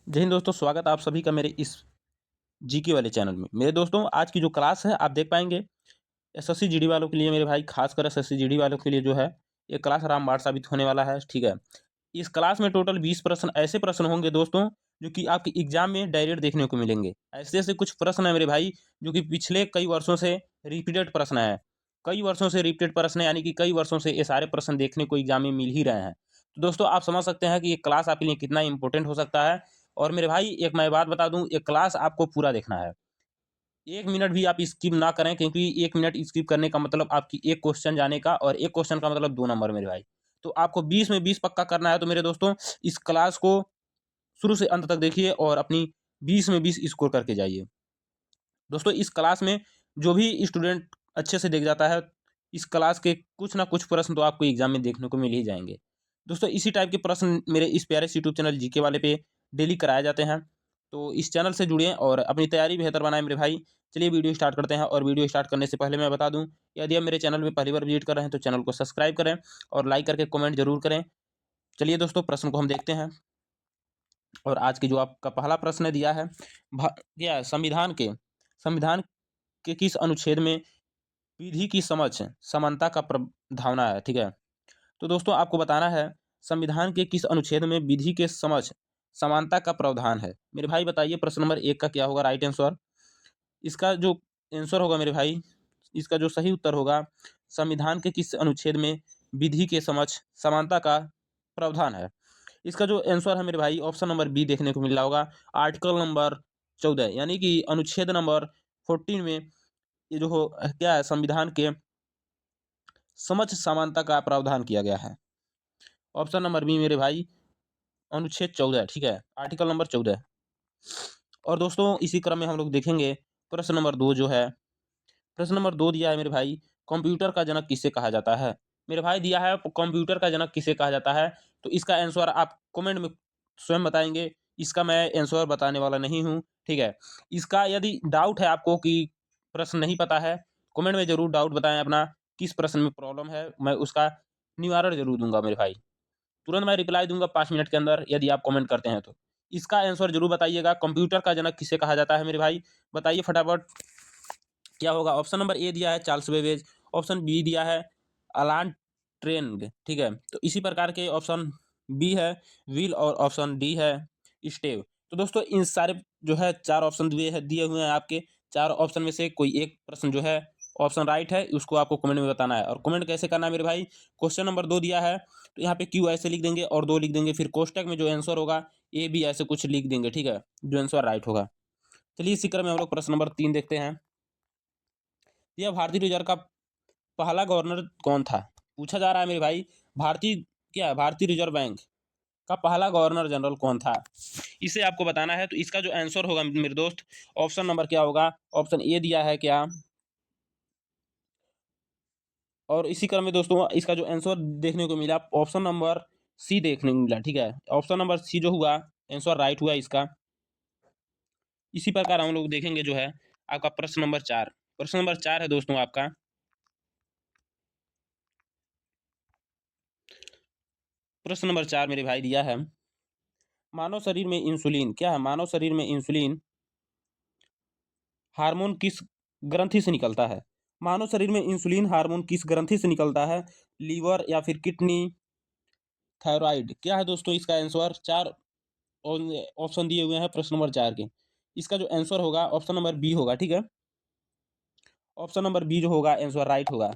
जय हिंद दोस्तों, स्वागत आप सभी का मेरे इस जीके वाले चैनल में। मेरे दोस्तों, आज की जो क्लास है आप देख पाएंगे एसएससी जीडी वालों के लिए, मेरे भाई खासकर एसएससी जीडी वालों के लिए जो है ये क्लास रामबाण साबित होने वाला है। ठीक है, इस क्लास में टोटल 20 प्रश्न ऐसे प्रश्न होंगे दोस्तों जो कि आपके एग्जाम में डायरेक्ट देखने को मिलेंगे। ऐसे ऐसे कुछ प्रश्न है मेरे भाई जो कि पिछले कई वर्षों से रिपीटेड प्रश्न है, कई वर्षों से रिपीटेड प्रश्न है, यानी कि कई वर्षों से ये सारे प्रश्न देखने को एग्जाम में मिल ही रहे हैं। तो दोस्तों आप समझ सकते हैं कि ये क्लास आपके लिए कितना इंपॉर्टेंट हो सकता है। और मेरे भाई एक मैं बात बता दूं, ये क्लास आपको पूरा देखना है, एक मिनट भी आप स्किप ना करें, क्योंकि एक मिनट स्किप करने का मतलब आपकी एक क्वेश्चन जाने का, और एक क्वेश्चन का मतलब 2 नंबर मेरे भाई। तो आपको 20 में 20 पक्का करना है। तो मेरे दोस्तों इस क्लास को शुरू से अंत तक देखिए और अपनी 20 में 20 स्कोर करके जाइए। दोस्तों इस क्लास में जो भी स्टूडेंट अच्छे से देख जाता है, इस क्लास के कुछ ना कुछ प्रश्न तो आपको एग्जाम में देखने को मिल ही जाएंगे। दोस्तों इसी टाइप के प्रश्न मेरे इस प्यारे से यूट्यूब चैनल जीके वाले पे डेली कराए जाते हैं। तो इस चैनल से जुड़िए और अपनी तैयारी बेहतर बनाएं मेरे भाई। चलिए वीडियो स्टार्ट करते हैं। और वीडियो स्टार्ट करने से पहले मैं बता दूं, यदि आप मेरे चैनल में पहली बार विजिट कर रहे हैं तो चैनल को सब्सक्राइब करें और लाइक करके कमेंट जरूर करें। चलिए दोस्तों प्रश्न को हम देखते हैं। और आज की जो आपका पहला प्रश्न दिया है, क्या संविधान के किस अनुच्छेद में विधि की समझ समानता का प्रभावना है। ठीक है, तो दोस्तों आपको बताना है संविधान के किस अनुच्छेद में विधि के समझ समानता का प्रावधान है। मेरे भाई बताइए प्रश्न नंबर 1 का क्या होगा राइट आंसर। इसका जो आंसर होगा मेरे भाई, इसका जो सही उत्तर होगा, संविधान के किस अनुच्छेद में विधि के समझ समानता का प्रावधान है। इसका जो आंसर है मेरे भाई ऑप्शन नंबर बी देखने को मिल रहा होगा, आर्टिकल नंबर 14, यानी कि अनुच्छेद नंबर 14 में ये जो हो क्या है, संविधान के समझ समानता का प्रावधान किया गया है। ऑप्शन नंबर बी मेरे भाई अनुच्छेद 14, ठीक है, आर्टिकल नंबर 14। और दोस्तों इसी क्रम में हम लोग देखेंगे प्रश्न नंबर 2 जो है, प्रश्न नंबर 2 दिया है मेरे भाई, कंप्यूटर का जनक किसे कहा जाता है। मेरे भाई दिया है कंप्यूटर का जनक किसे कहा जाता है। तो इसका आंसर आप कमेंट में स्वयं बताएंगे, इसका मैं आंसर बताने वाला नहीं हूँ। ठीक है, इसका यदि डाउट है आपको कि प्रश्न नहीं पता है, कमेंट में जरूर डाउट बताएं अपना, किस प्रश्न में प्रॉब्लम है, मैं उसका निवारण जरूर दूंगा मेरे भाई। तुरंत मैं रिप्लाई दूंगा 5 मिनट के अंदर यदि आप कमेंट करते हैं तो। इसका आंसर जरूर बताइएगा, कंप्यूटर का जनक किसे कहा जाता है मेरे भाई, बताइए फटाफट क्या होगा। ऑप्शन नंबर ए दिया है चार्ल्स बेबेज, ऑप्शन बी दिया है अलान ट्रेंग। ठीक है, तो इसी प्रकार के ऑप्शन बी है व्हील, और ऑप्शन डी है स्टेव। तो दोस्तों इन सारे जो है 4 ऑप्शन दिए हुए हैं आपके, 4 ऑप्शन में से कोई एक प्रश्न जो है ऑप्शन राइट है, उसको आपको कमेंट में बताना है। और कमेंट कैसे करना है मेरे भाई, क्वेश्चन नंबर 2 दिया है तो यहाँ पे क्यू ऐसे लिख देंगे और 2 लिख देंगे, फिर कोष्टक में जो आंसर होगा ए बी ऐसे कुछ लिख देंगे। ठीक है, जो आंसर राइट होगा। चलिए इसी क्रम में हम लोग प्रश्न नंबर 3 देखते हैं। यह भारतीय रिजर्व का पहला गवर्नर कौन था, पूछा जा रहा है मेरे भाई। भारतीय रिजर्व बैंक का पहला गवर्नर जनरल कौन था, इसे आपको बताना है। तो इसका जो आंसर होगा मेरे दोस्त, ऑप्शन नंबर क्या होगा, ऑप्शन ए दिया है क्या, और इसी क्रम में दोस्तों इसका जो आंसर देखने को मिला ऑप्शन नंबर सी देखने को मिला। ठीक है, ऑप्शन नंबर सी जो हुआ आंसर राइट हुआ इसका। इसी प्रकार हम लोग देखेंगे जो है आपका प्रश्न नंबर 4, प्रश्न नंबर 4 है दोस्तों आपका, प्रश्न नंबर 4 मेरे भाई दिया है, मानव शरीर में इंसुलिन क्या है, मानव शरीर में इंसुलिन हार्मोन किस ग्रंथि से निकलता है। मानव शरीर में इंसुलिन हार्मोन किस ग्रंथि से निकलता है, लीवर या फिर किडनी, थायराइड, क्या है दोस्तों इसका आंसर। 4 ऑप्शन दिए हुए हैं प्रश्न नंबर 4 के, इसका जो आंसर होगा ऑप्शन नंबर बी होगा। ठीक है, ऑप्शन नंबर बी जो होगा आंसर राइट होगा।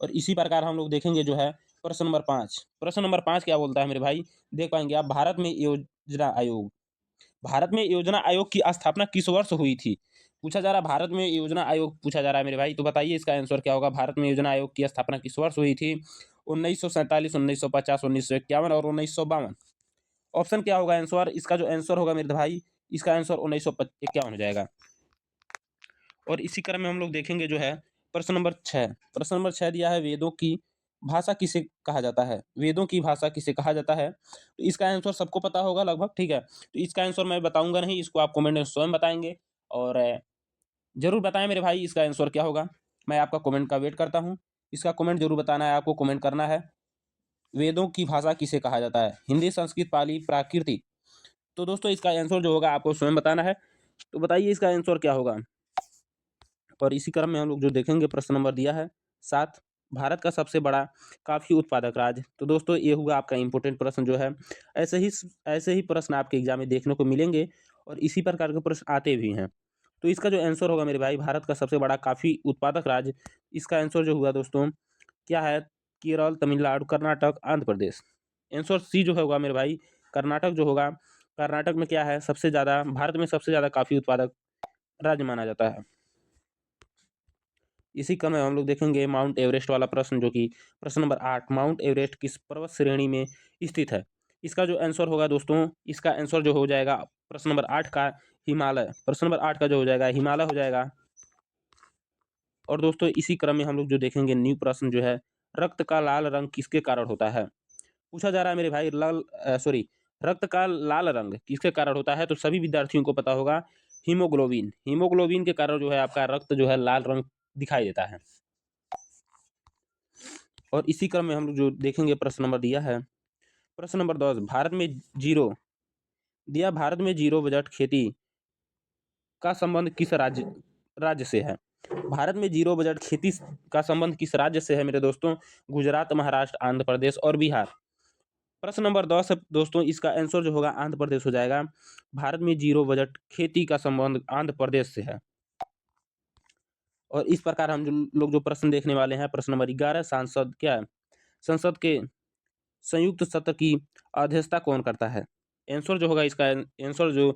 और इसी प्रकार हम लोग देखेंगे जो है प्रश्न नंबर 5, प्रश्न नंबर 5 क्या बोलता है मेरे भाई, देख पाएंगे आप, भारत में योजना आयोग की स्थापना किस वर्ष हुई थी, पूछा जा रहा है भारत में योजना आयोग पूछा जा रहा है मेरे भाई। तो बताइए इसका आंसर क्या होगा, भारत में योजना आयोग की स्थापना किस वर्ष हुई थी, 1947, 1950, 1951 और 1952। ऑप्शन क्या होगा आंसर, इसका जो आंसर होगा मेरे भाई, इसका आंसर 1951 हो जाएगा। और इसी क्रम में हम लोग देखेंगे जो है प्रश्न नंबर 6, प्रश्न नंबर 6 दिया है, वेदों की भाषा किसे कहा जाता है, वेदों की भाषा किसे कहा जाता है। तो इसका आंसर सबको पता होगा लगभग। ठीक है, तो इसका आंसर मैं बताऊंगा नहीं, इसको आप कमेंट में स्वयं बताएंगे। और जरूर बताएं मेरे भाई इसका आंसर क्या होगा, मैं आपका कमेंट का वेट करता हूँ। इसका कमेंट जरूर बताना है, आपको कमेंट करना है, वेदों की भाषा किसे कहा जाता है, हिंदी, संस्कृत, पाली, प्राकृतिक, तो दोस्तों इसका आंसर जो होगा आपको स्वयं बताना है। तो बताइए इसका आंसर क्या होगा। और इसी क्रम में हम लोग जो देखेंगे प्रश्न नंबर दिया है 7, भारत का सबसे बड़ा कॉफी उत्पादक राज्य। तो दोस्तों ये हुआ आपका इंपॉर्टेंट प्रश्न जो है। ऐसे ही प्रश्न आपके एग्जाम में देखने को मिलेंगे और इसी प्रकार के प्रश्न आते भी हैं। तो इसका जो आंसर होगा मेरे भाई, भारत का सबसे बड़ा कॉफी उत्पादक राज्य, इसका आंसर जो हुआ दोस्तों क्या है, केरल, तमिलनाडु, कर्नाटक, आंध्र प्रदेश। आंसर सी जो होगा मेरे भाई, कर्नाटक जो होगा। कर्नाटक में क्या है, सबसे ज़्यादा भारत में सबसे ज़्यादा कॉफी उत्पादक राज्य माना जाता है। इसी क्रम में हम लोग देखेंगे माउंट एवरेस्ट वाला प्रश्न, जो कि प्रश्न नंबर 8, माउंट एवरेस्ट किस पर्वत श्रेणी में स्थित है। इसका जो आंसर होगा दोस्तों, इसका आंसर जो हो जाएगा प्रश्न नंबर 8 का हिमालय। प्रश्न नंबर 8 का जो हो जाएगा हिमालय हो जाएगा। और दोस्तों इसी क्रम में हम लोग जो देखेंगे न्यू प्रश्न जो है, रक्त का लाल रंग किसके कारण होता है। पूछा जा रहा है मेरे भाई रक्त का लाल रंग किसके कारण होता है। तो सभी विद्यार्थियों को पता होगा, हीमोग्लोबिन। हीमोग्लोबिन के कारण जो है आपका रक्त जो है लाल रंग दिखाई देता है। और इसी क्रम में हम लोग जो देखेंगे प्रश्न नंबर दिया है, प्रश्न नंबर 10, भारत में जीरो बजट खेती का संबंध किस राज्य से है। भारत में जीरो बजट खेती का संबंध किस राज्य से है मेरे दोस्तों। गुजरात, महाराष्ट्र, आंध्र प्रदेश और बिहार। प्रश्न नंबर 10 है दोस्तों, इसका आंसर जो होगा आंध्र प्रदेश हो जाएगा। भारत में जीरो बजट खेती का संबंध आंध्र प्रदेश से है। और इस प्रकार हम जो प्रश्न देखने वाले हैं, प्रश्न नंबर 11, सांसद क्या है, संसद के संयुक्त सत्र की अध्यक्षता कौन करता है। आंसर जो होगा इसका आंसर जो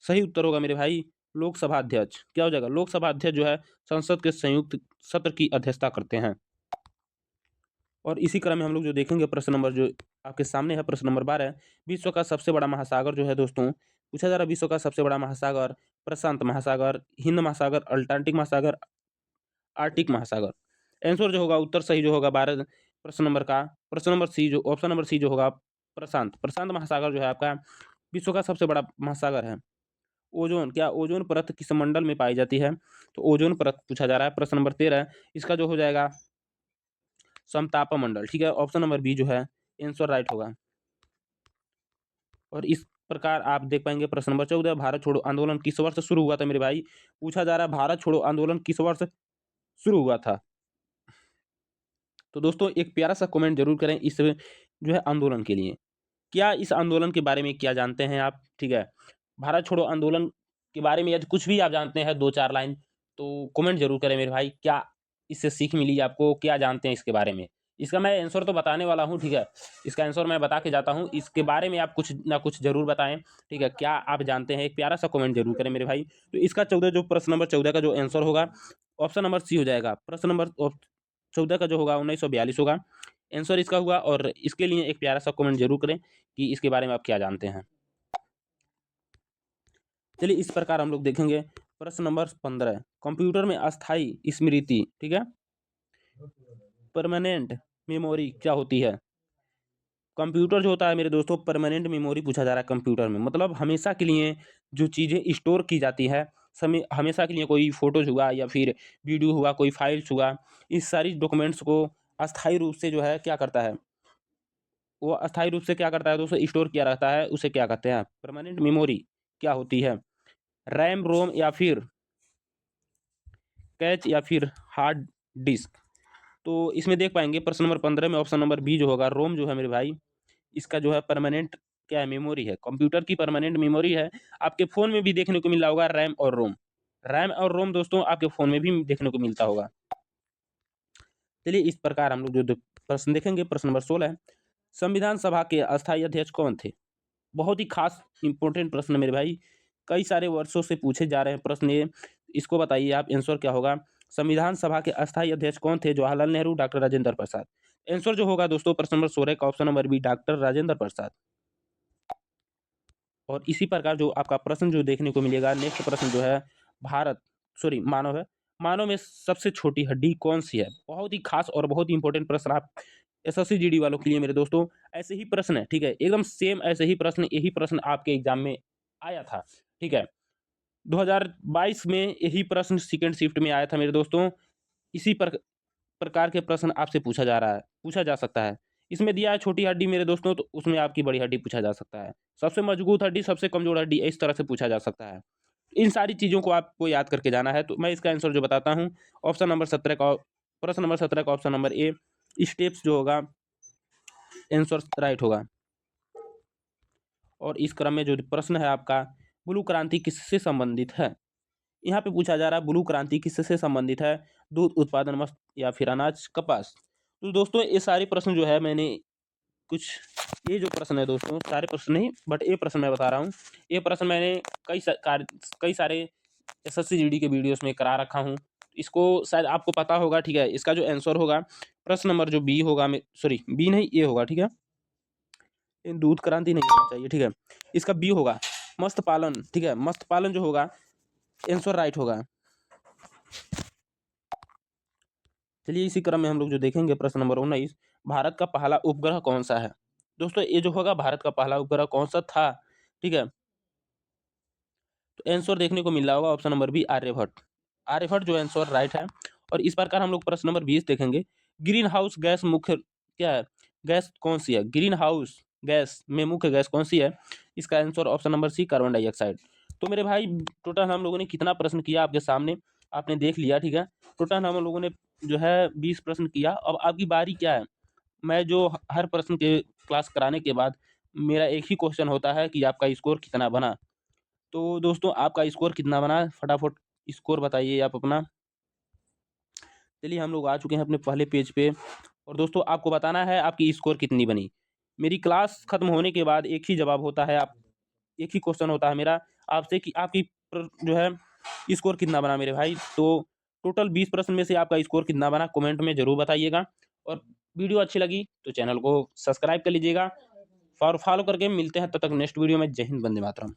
सही उत्तर होगा मेरे भाई, लोकसभा अध्यक्ष। क्या हो जाएगा, लोकसभा अध्यक्ष जो है संसद के संयुक्त सत्र की अध्यक्षता करते हैं। और इसी क्रम में हम लोग जो देखेंगे प्रश्न नंबर जो आपके सामने है, प्रश्न नंबर 12, विश्व का सबसे बड़ा महासागर जो है दोस्तों, पूछा जा रहा है विश्व का सबसे बड़ा महासागर, प्रशांत महासागर, हिंद महासागर, अटलांटिक महासागर, आर्टिक महासागर। आंसर जो होगा, उत्तर सही जो होगा 12 प्रश्न नंबर का, प्रश्न नंबर सी जो ऑप्शन नंबर सी जो होगा प्रशांत। प्रशांत महासागर जो है आपका विश्व का सबसे बड़ा महासागर है। ओजोन, क्या ओजोन परत किस मंडल में पाई जाती है। तो ओजोन परत पूछा जा रहा है। प्रश्न नंबर 13, इसका जो हो जाएगा समताप मंडल। ठीक है, ऑप्शन नंबर बी जो है आंसर राइट होगा। और इस प्रकार आप देख पाएंगे प्रश्न नंबर 14, भारत छोड़ो आंदोलन किस वर्ष शुरू हुआ था मेरे भाई। पूछा जा रहा है भारत छोड़ो आंदोलन किस वर्ष शुरू हुआ था। तो दोस्तों एक प्यारा सा कमेंट जरूर करें इस जो है आंदोलन के लिए, क्या इस आंदोलन के बारे में क्या जानते हैं आप। ठीक है, भारत छोड़ो आंदोलन के बारे में यदि कुछ भी आप जानते हैं 2-4 लाइन, तो कमेंट जरूर करें मेरे भाई। क्या इससे सीख मिली आपको, क्या जानते हैं इसके बारे में। इसका मैं आंसर तो बताने वाला हूँ, ठीक है, इसका आंसर मैं बता के जाता हूँ, इसके बारे में आप कुछ ना कुछ जरूर बताएं। ठीक है, क्या आप जानते हैं, एक प्यारा सा कमेंट जरूर करें मेरे भाई। तो इसका 14 जो प्रश्न नंबर 14 का जो आंसर होगा ऑप्शन नंबर सी हो जाएगा। प्रश्न नंबर 14 का जो होगा 1942 होगा आंसर इसका हुआ। और इसके लिए एक प्यारा सा कमेंट जरूर करें कि इसके बारे में आप क्या जानते हैं। चलिए इस प्रकार हम लोग देखेंगे प्रश्न नंबर 15, कंप्यूटर में अस्थाई स्मृति, ठीक है, परमानेंट मेमोरी क्या होती है। कंप्यूटर जो होता है मेरे दोस्तों, परमानेंट मेमोरी पूछा जा रहा है कंप्यूटर में, मतलब हमेशा के लिए जो चीज़ें स्टोर की जाती है, समय हमेशा के लिए, कोई फोटोज हुआ या फिर वीडियो हुआ, कोई फाइल्स हुआ, इस सारी डॉक्यूमेंट्स को अस्थायी रूप से जो है क्या करता है, वो अस्थायी रूप से क्या करता है दोस्तों, स्टोर किया रहता है, उसे क्या कहते हैं, परमानेंट मेमोरी क्या होती है। रैम, रोम या फिर कैच या फिर हार्ड डिस्क। तो इसमें देख पाएंगे प्रश्न नंबर 15 में ऑप्शन नंबर बी जो होगा, रोम जो है मेरे भाई, इसका जो है परमानेंट क्या है, मेमोरी है, कंप्यूटर की परमानेंट मेमोरी है। आपके फ़ोन में भी देखने को मिल रहा होगा रैम और रोम। रैम और रोम दोस्तों आपके फ़ोन में भी देखने को मिलता होगा। चलिए इस प्रकार हम लोग जो प्रश्न देखेंगे, प्रश्न नंबर 16, संविधान सभा के अस्थायी अध्यक्ष कौन थे। बहुत ही खास इंपॉर्टेंट प्रश्न मेरे भाई, कई सारे वर्षों से पूछे जा रहे हैं प्रश्न ये। इसको बताइए आप, आंसर क्या होगा। संविधान सभा के अस्थायी अध्यक्ष कौन थे, जवाहरलाल नेहरू, डॉक्टर राजेंद्र प्रसाद। आंसर जो होगा दोस्तों प्रश्न नंबर 16 का option number B, doctor Rajendra Prasad. और इसी प्रकार जो आपका प्रश्न जो देखने को मिलेगा, नेक्स्ट प्रश्न जो है, मानव है, मानव में सबसे छोटी हड्डी कौन सी है। बहुत ही खास और बहुत ही इंपॉर्टेंट प्रश्न आप एसएससी जीडी वालों के लिए मेरे दोस्तों। ऐसे ही प्रश्न है, ठीक है, एकदम सेम ऐसे ही प्रश्न, यही प्रश्न आपके एग्जाम में आया था। ठीक है, 2022 में यही प्रश्न सेकंड शिफ्ट में आया था मेरे दोस्तों। इसी प्रकार के प्रश्न आपसे पूछा जा सकता है। इसमें दिया है छोटी हड्डी मेरे दोस्तों, तो उसमें आपकी बड़ी हड्डी पूछा जा सकता है। सबसे मजबूत हड्डी, सबसे कमजोर हड्डी, इस तरह से पूछा जा सकता है। इन सारी चीज़ों को आपको याद करके जाना है। तो मैं इसका आंसर जो बताता हूँ, ऑप्शन नंबर 17 का, प्रश्न नंबर 17 का ऑप्शन नंबर ए स्टेप्स जो होगा आंसर राइट होगा। और इस क्रम में जो प्रश्न है आपका, ब्लू क्रांति किससे संबंधित है? यहाँ पे पूछा जा रहा है ब्लू क्रांति किससे संबंधित है? दूध उत्पादन, मत्स्य या फिर अनाज, कपास। तो दोस्तों ये सारे प्रश्न जो है मैंने कुछ, ये जो प्रश्न है दोस्तों, सारे प्रश्न नहीं बट ये प्रश्न मैं बता रहा हूँ, ये प्रश्न मैंने कई सारे एसएससी जीडी के वीडियोस में करा रखा हूँ। इसको शायद आपको पता होगा, ठीक है। इसका जो आंसर होगा, प्रश्न नंबर जो बी होगा, सॉरी बी नहीं, ए होगा, ठीक है। दूध क्रांति नहीं होना चाहिए, ठीक है। इसका बी होगा, मत्स्य पालन, ठीक है। मत्स्य पालन जो होगा आंसर राइट होगा। चलिए इसी क्रम में हम लोग जो देखेंगे प्रश्न नंबर 19, भारत का पहला उपग्रह कौन सा है? दोस्तों ये जो होगा, भारत का पहला उपग्रह कौन सा था, ठीक है। तो आंसर देखने को मिल रहा होगा option number B, Aryabhata. Aryabhata जो आंसर राइट है। और इस प्रकार हम लोग प्रश्न नंबर 20 देखेंगे, ग्रीन हाउस गैस मुख्य क्या है? गैस कौन सी है? ग्रीन हाउस गैस में मुख्य गैस कौन सी है? इसका answer option number C, carbon dioxide. तो मेरे भाई टोटल हम लोगों ने कितना प्रश्न किया आपके सामने आपने देख लिया, ठीक है। टोटल हम लोगों ने जो है 20 प्रश्न किया। अब आपकी बारी क्या है? मैं जो हर प्रश्न के क्लास कराने के बाद मेरा एक ही क्वेश्चन होता है कि आपका स्कोर कितना बना। तो दोस्तों आपका स्कोर कितना बना, फटाफट स्कोर बताइए आप अपना। चलिए हम लोग आ चुके हैं अपने पहले पेज पे। और दोस्तों आपको बताना है आपकी स्कोर कितनी बनी। मेरी क्लास खत्म होने के बाद एक ही जवाब होता है, आप एक ही क्वेश्चन होता है मेरा आपसे कि आपकी जो है स्कोर कितना बना मेरे भाई। तो टोटल 20 प्रश्न में से आपका स्कोर कितना बना कमेंट में जरूर बताइएगा। और वीडियो अच्छी लगी तो चैनल को सब्सक्राइब कर लीजिएगा। फॉलो करके मिलते हैं तब तक नेक्स्ट वीडियो में। जय हिंद, वंदे मातरम।